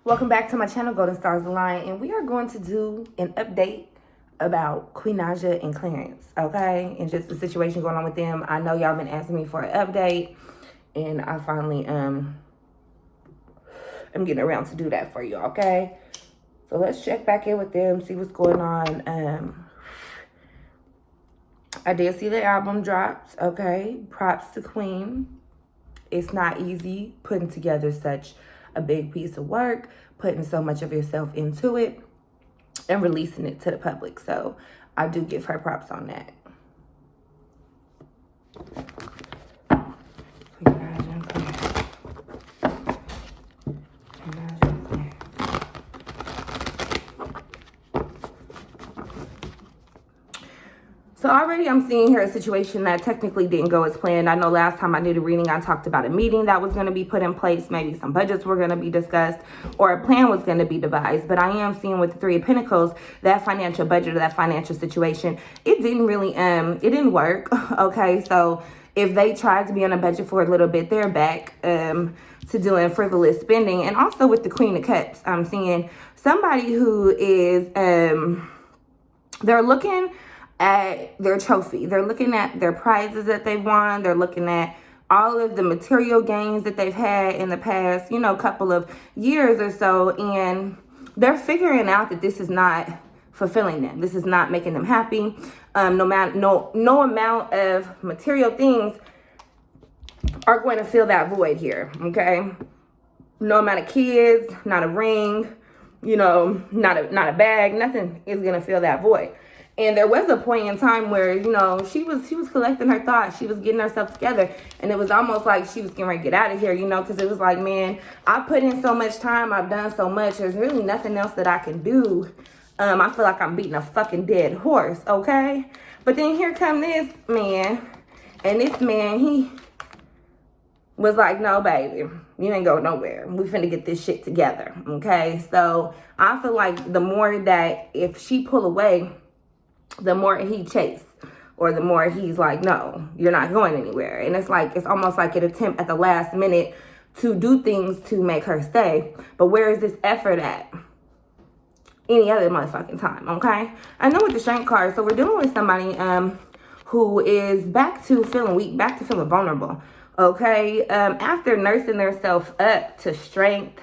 Welcome back to my channel, Golden Stars Align, and we are going to do an update about Queen Naija and Clarence, okay? And just the situation going on with them. I know y'all been asking me for an update, and I finally am getting around to do that for you, okay? So let's check back in with them, see what's going on. I did see the album dropped, okay? Props to Queen. It's not easy putting together such a big piece of work, putting so much of yourself into it, and releasing it to the public. So I do give her props on that. So already I'm seeing here a situation that technically didn't go as planned. I know last time I did a reading, I talked about a meeting that was going to be put in place. Maybe some budgets were going to be discussed or a plan was going to be devised. But I am seeing with the Three of Pentacles, that financial budget or that financial situation, it didn't really, it didn't work. Okay, so if they tried to be on a budget for a little bit, they're back to doing frivolous spending. And also with the Queen of Cups, I'm seeing somebody who is, they're looking at their trophy. They're looking at their prizes that they've won. They're looking at all of the material gains that they've had in the past, couple of years or so. And they're figuring out that this is not fulfilling them. This is not making them happy. No amount of material things are going to fill that void here, okay? No amount of kids, not a ring, not a bag, nothing is going to fill that void. And there was a point in time where, she was collecting her thoughts. She was getting herself together. And it was almost like she was getting ready to get out of here, because it was like, man, I put in so much time. I've done so much. There's really nothing else that I can do. I feel like I'm beating a fucking dead horse, okay? But then here come this man. And this man, he was like, no, baby, you ain't going nowhere. We finna get this shit together, okay? So I feel like the more that if she pull away, the more he chased, or the more he's like, no, you're not going anywhere. And it's almost like an attempt at the last minute to do things to make her stay. But where is this effort at? Any other motherfucking time, okay? I know with the Strength card, so we're dealing with somebody who is back to feeling weak, back to feeling vulnerable, okay? After nursing themselves up to strength,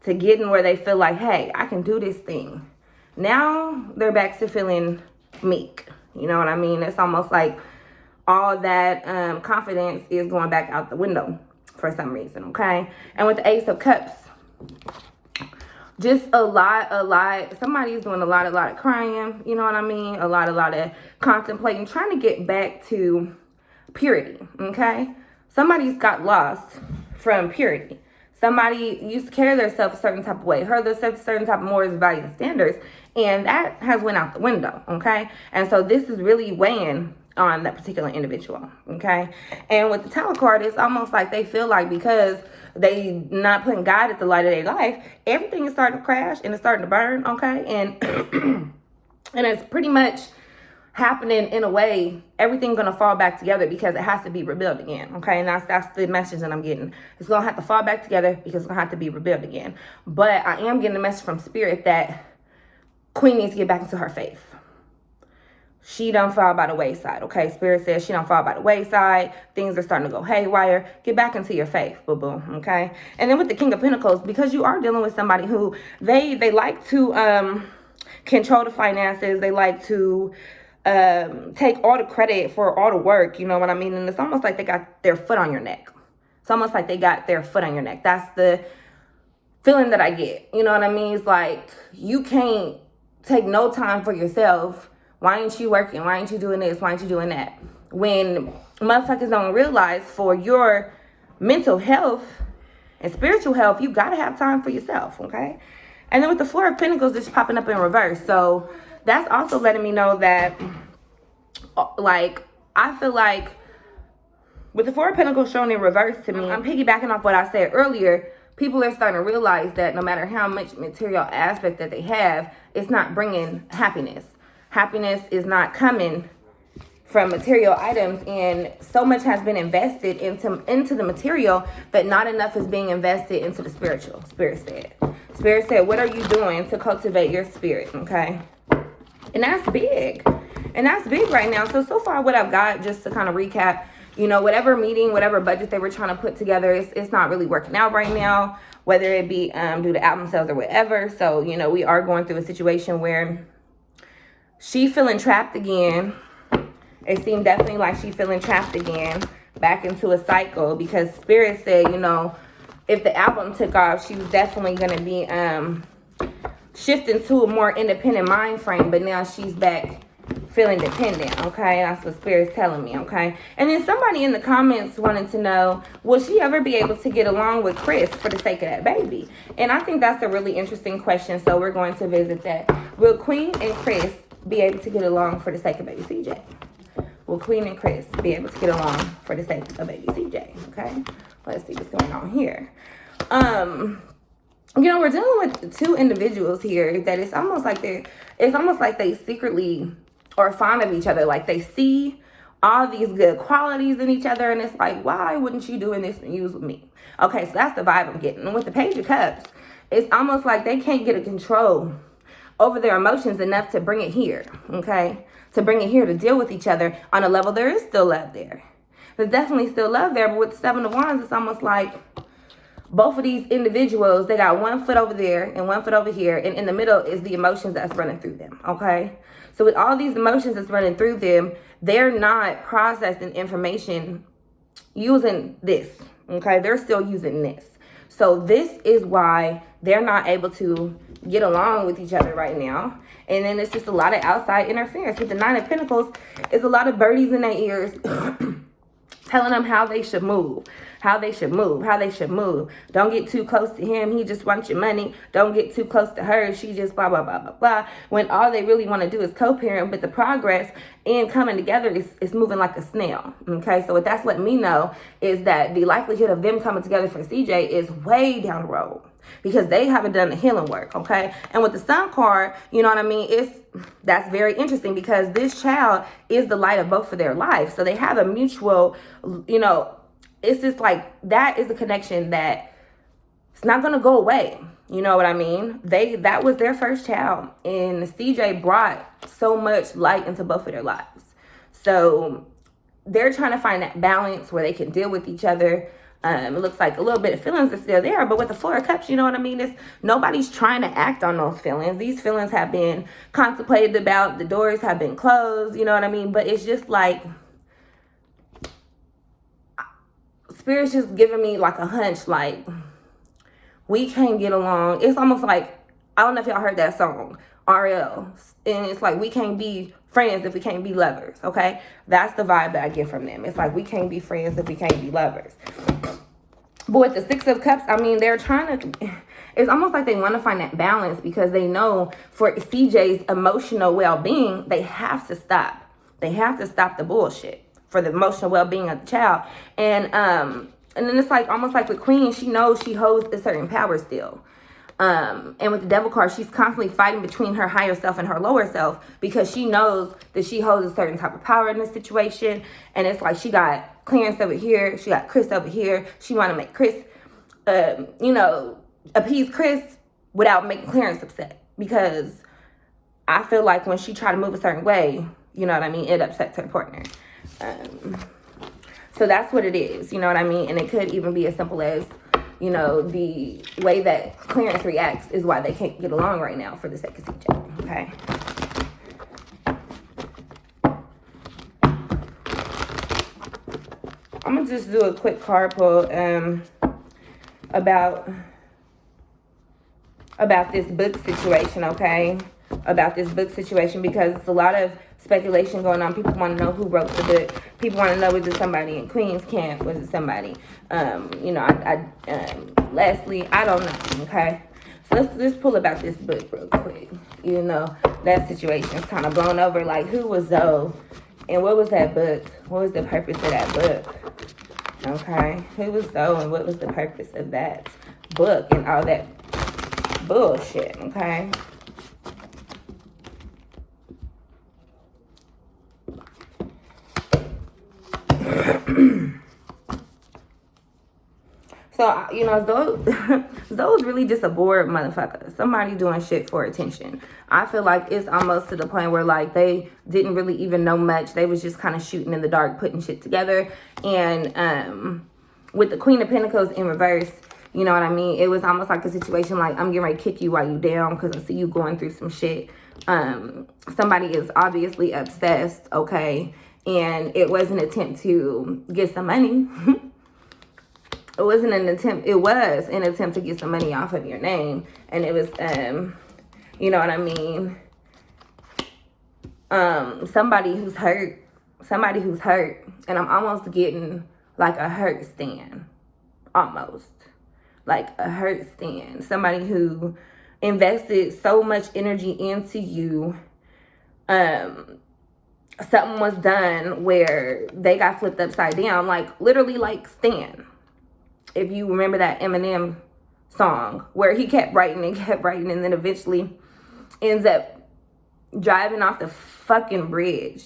to getting where they feel like, hey, I can do this thing. Now they're back to feeling meek. You know what I mean? It's almost like all that confidence is going back out the window for some reason, okay? And with the Ace of Cups, just a lot. Somebody's doing a lot of crying, you know what I mean? A lot of contemplating, trying to get back to purity, okay? Somebody's got lost from purity. Somebody used to carry themselves a certain type of way, heard themselves a certain type of morals, values, and standards, and that has went out the window, okay? And so this is really weighing on that particular individual, okay? And with the Tower card, it's almost like they feel like because they not putting God at the light of their life, everything is starting to crash and it's starting to burn, okay? And and it's pretty much happening in a way, everything's gonna fall back together because it has to be rebuilt again, okay? And that's the message that I'm getting. It's gonna have to fall back together because it's gonna have to be rebuilt again. But I am getting a message from Spirit that Queen needs to get back into her faith. She don't fall by the wayside, okay? Spirit says she don't fall by the wayside. Things are starting to go haywire. Get back into your faith, boo-boo, okay? And then with the King of Pentacles, because you are dealing with somebody who they like to control the finances. They like to take all the credit for all the work, you know what I mean? And it's almost like they got their foot on your neck. It's almost like they got their foot on your neck. That's the feeling that I get. You know what I mean? It's like you can't take no time for yourself. Why ain't you working? Why ain't you doing this? Why ain't you doing that? When motherfuckers don't realize for your mental health and spiritual health, you gotta have time for yourself, okay? And then with the Four of Pentacles, it's popping up in reverse. So that's also letting me know that, like, I feel like with the Four of Pentacles shown in reverse to me, I'm piggybacking off what I said earlier. People are starting to realize that no matter how much material aspect that they have, it's not bringing happiness. Happiness is not coming from material items, and so much has been invested into the material, but not enough is being invested into the spiritual, Spirit said. Spirit said, what are you doing to cultivate your spirit? Okay. And that's big. And that's big right now. So far what I've got, just to kind of recap, you know, whatever meeting, whatever budget they were trying to put together, it's not really working out right now, whether it be due to album sales or whatever. So, you know, we are going through a situation where she feeling trapped again. It seemed definitely like she feeling trapped again, back into a cycle, because Spirit said, you know, if the album took off, she was definitely going to be shifting to a more independent mind frame, but now she's back feeling dependent. Okay, that's what Spirit's telling me. Okay, and then somebody in the comments wanted to know, will she ever be able to get along with Chris for the sake of that baby? And I think that's a really interesting question, so we're going to visit that. Will Queen and Chris be able to get along for the sake of baby CJ? Will Queen and Chris be able to get along for the sake of baby CJ? Okay, let's see what's going on here. You know, we're dealing with two individuals here that it's almost like they secretly are fond of each other. Like, they see all these good qualities in each other, and it's like, why wouldn't you doing this when you was with me? Okay, so that's the vibe I'm getting. And with the Page of Cups, it's almost like they can't get a control over their emotions enough to bring it here. Okay, to bring it here to deal with each other on a level. There is still love there. There's definitely still love there, but with the Seven of Wands, it's almost like both of these individuals, they got one foot over there and one foot over here, and in the middle is the emotions that's running through them. Okay, so with all these emotions that's running through them, they're not processing information using this. Okay, they're still using this. So this is why they're not able to get along with each other right now. And then it's just a lot of outside interference. With the Nine of Pentacles, it's a lot of birdies in their ears telling them how they should move, how they should move, how they should move. Don't get too close to him. He just wants your money. Don't get too close to her. She just blah, blah, blah, blah, blah. When all they really want to do is co-parent, but the progress in coming together is moving like a snail. Okay, so what that's letting me know is that the likelihood of them coming together for CJ is way down the road, because they haven't done the healing work. Okay, and with the Sun card, you know what I mean, that's very interesting, because this child is the light of both of their lives. So they have a mutual, you know, it's just like, that is a connection that it's not going to go away. You know what I mean? That was their first child, and CJ brought so much light into both of their lives. So they're trying to find that balance where they can deal with each other. It looks like a little bit of feelings are still there, but with the Four of Cups, you know what I mean? Nobody's trying to act on those feelings. These feelings have been contemplated about. The doors have been closed, you know what I mean? But it's just like, Spirit's just giving me like a hunch, like, we can't get along. It's almost like, I don't know if y'all heard that song, RL. And it's like, we can't be friends if we can't be lovers, okay? That's the vibe that I get from them. It's like, we can't be friends if we can't be lovers. But with the Six of Cups, I mean, they're trying to, it's almost like they want to find that balance, because they know for CJ's emotional well-being, they have to stop. They have to stop the bullshit for the emotional well-being of the child. And then it's like, almost like with Queen, she knows she holds a certain power still. And with the Devil card, she's constantly fighting between her higher self and her lower self, because she knows that she holds a certain type of power in this situation. And it's like, she got Clarence over here, she got Chris over here. She want to make Chris, you know, appease Chris without making Clarence upset, because I feel like when she try to move a certain way, you know what I mean, it upsets her partner. So that's what it is, you know what I mean? And it could even be as simple as, you know, the way that Clarence reacts is why they can't get along right now for the sake of CJ, okay? I'm going to just do a quick card pull about this book situation, okay? About this book situation, because it's a lot of speculation going on. People want to know who wrote the book. People want to know, was it somebody in Queen's camp? Was it somebody, you know, Leslie? I don't know, okay? So let's just pull about this book real quick. You know, that situation is kind of blown over. Like, who was Zoe? And what was that book? What was the purpose of that book? Okay? Who was Zoe and what was the purpose of that book and all that bullshit, okay? So, you know, those really just a bored motherfucker. Somebody doing shit for attention. I feel like it's almost to the point where, like, they didn't really even know much. They was just kind of shooting in the dark, putting shit together. And with the Queen of Pentacles in reverse, you know what I mean? It was almost like a situation like, I'm getting ready to kick you while you down because I see you going through some shit. Somebody is obviously obsessed, okay? And it was an attempt to get some money. It was an attempt to get some money off of your name. And it was, you know what I mean? Somebody who's hurt. And I'm almost getting like a hurt stand. Almost. Like a hurt stand. Somebody who invested so much energy into you. Something was done where they got flipped upside down. Like, literally, like Stan. If you remember that Eminem song where he kept writing and then eventually ends up driving off the fucking bridge.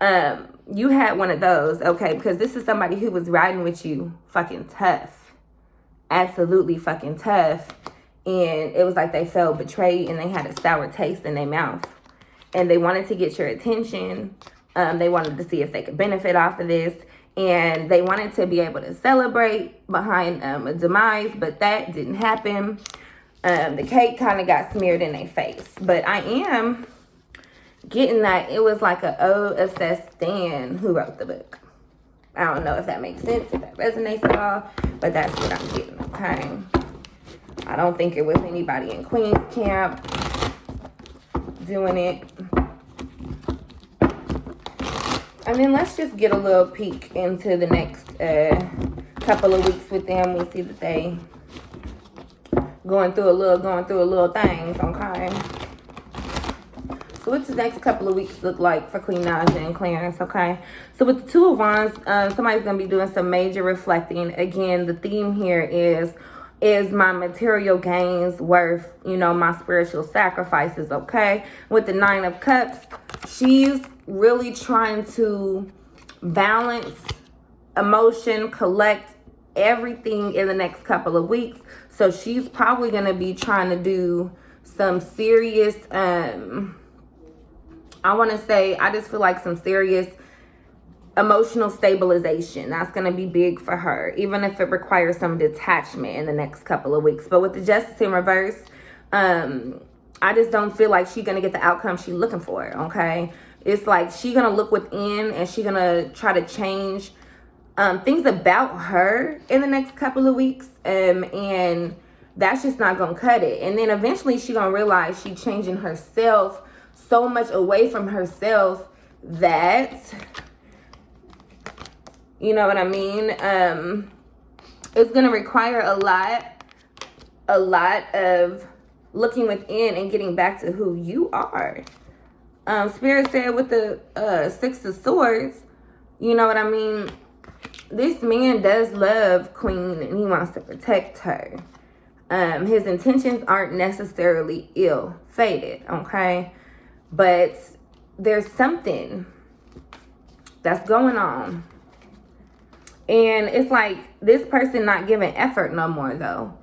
You had one of those, okay? Because this is somebody who was riding with you fucking tough. Absolutely fucking tough. And it was like they felt betrayed and they had a sour taste in their mouth. And they wanted to get your attention. They wanted to see if they could benefit off of this. And they wanted to be able to celebrate behind a demise, but that didn't happen. The cake kind of got smeared in their face. But I am getting that it was like a obsessed Stan who wrote the book. I don't know if that makes sense, if that resonates at all, but that's what I'm getting, okay? I don't think it was anybody in Queen's camp doing it. And then let's just get a little peek into the next couple of weeks with them. We see that they going through a little things, okay? So what's the next couple of weeks look like for Queen Naija and Clarence, okay? So with the Two of Wands, somebody's going to be doing some major reflecting. Again, the theme here is my material gains worth, you know, my spiritual sacrifices, okay? With the Nine of Cups, she's really trying to balance emotion, collect everything in the next couple of weeks. So she's probably going to be trying to do some serious, I just feel like some serious emotional stabilization. That's going to be big for her, even if it requires some detachment in the next couple of weeks. But with the Justice in reverse, I just don't feel like she's going to get the outcome she's looking for, okay? It's like she's going to look within and she's going to try to change things about her in the next couple of weeks. And that's just not going to cut it. And then eventually she's going to realize she's changing herself so much away from herself that, you know what I mean? It's going to require a lot of looking within and getting back to who you are. Spirit said with the Six of Swords, you know what I mean? This man does love Queen and he wants to protect her. His intentions aren't necessarily ill-fated, okay? But there's something that's going on. And it's like this person not giving effort no more, though.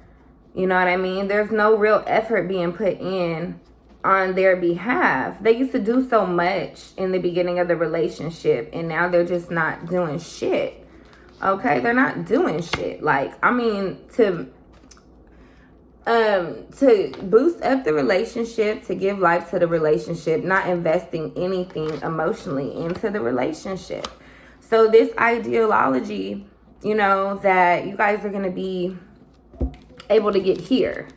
You know what I mean? There's no real effort being put in on their behalf. They used to do so much in the beginning of the relationship, and now they're just not doing shit. Okay? They're not doing shit. Like, I mean, to boost up the relationship, to give life to the relationship, not investing anything emotionally into the relationship. So this ideology, you know, that you guys are going to be able to get here.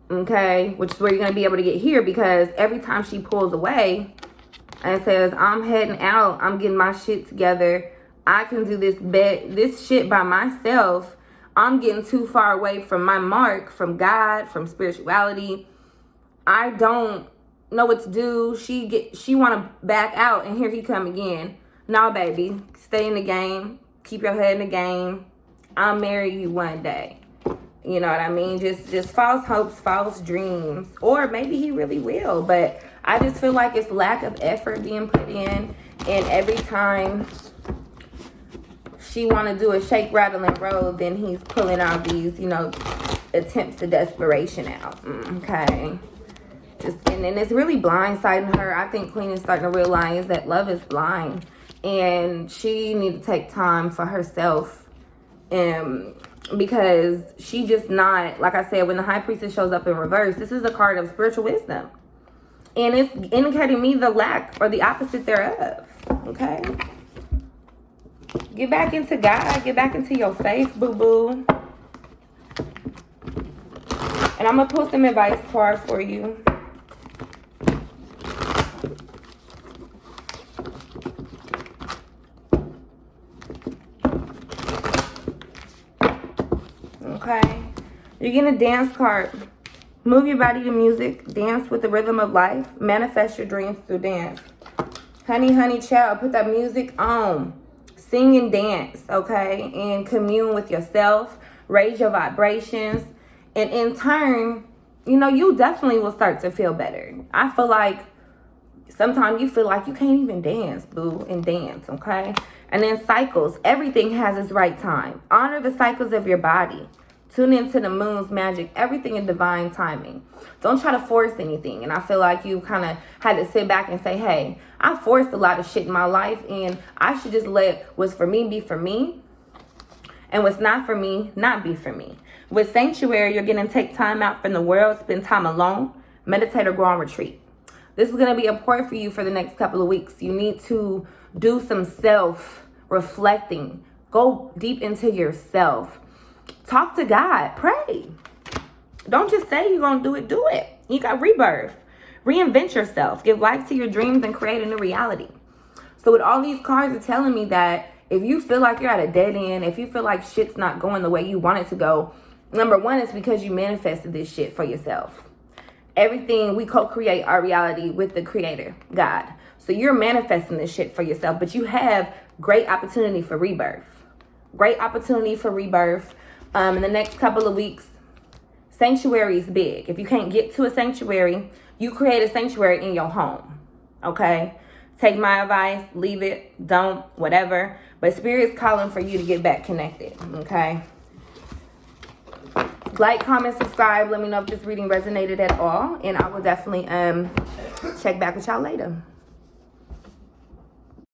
Okay? Which is where you're going to be able to get here, because every time she pulls away and says, I'm heading out, I'm getting my shit together, I can do this shit by myself, I'm getting too far away from my mark, from God, from spirituality, I don't know what to do. She want to back out, and here he come again. No, baby, stay in the game, keep your head in the game, I'll marry you one day. You know what I mean? Just false hopes, false dreams. Or maybe he really will. But I just feel like it's lack of effort being put in. And every time she want to do a shake, rattle, and roll, then he's pulling out these, you know, attempts to desperation out. Okay. And then it's really blindsiding her. I think Queen is starting to realize that love is blind. And she need to take time for herself. Because she just not, like I said, when the High Priestess shows up in reverse, this is a card of spiritual wisdom. And it's indicating me the lack or the opposite thereof. Okay? Get back into God. Get back into your faith, boo-boo. And I'm going to pull some advice cards for you. Okay? You're getting a dance card. Move your body to music. Dance with the rhythm of life. Manifest your dreams through dance. Honey, honey, child, put that music on. Sing and dance, okay? And commune with yourself. Raise your vibrations. And in turn, you know, you definitely will start to feel better. I feel like sometimes you feel like you can't even dance, boo, and dance, okay? And then cycles. Everything has its right time. Honor the cycles of your body. Tune into the moon's magic. Everything in divine timing. Don't try to force anything. And I feel like you kind of had to sit back and say, hey, I forced a lot of shit in my life, and I should just let what's for me be for me, and what's not for me not be for me. With Sanctuary, you're going to take time out from the world, spend time alone, meditate, or go on retreat. This is going to be important for you for the next couple of weeks. You need to do some self-reflecting. Go deep into yourself. Talk to God. Pray. Don't just say you're going to do it. Do it. You got rebirth. Reinvent yourself. Give life to your dreams and create a new reality. So with all these cards are telling me that if you feel like you're at a dead end, if you feel like shit's not going the way you want it to go, number one is because you manifested this shit for yourself. Everything, we co-create our reality with the creator, God. So you're manifesting this shit for yourself, but you have great opportunity for rebirth. Great opportunity for rebirth. In the next couple of weeks, sanctuary is big. If you can't get to a sanctuary, you create a sanctuary in your home. Okay? Take my advice, leave it, don't, whatever. But Spirit's calling for you to get back connected. Okay? Like, comment, subscribe. Let me know if this reading resonated at all. And I will definitely check back with y'all later.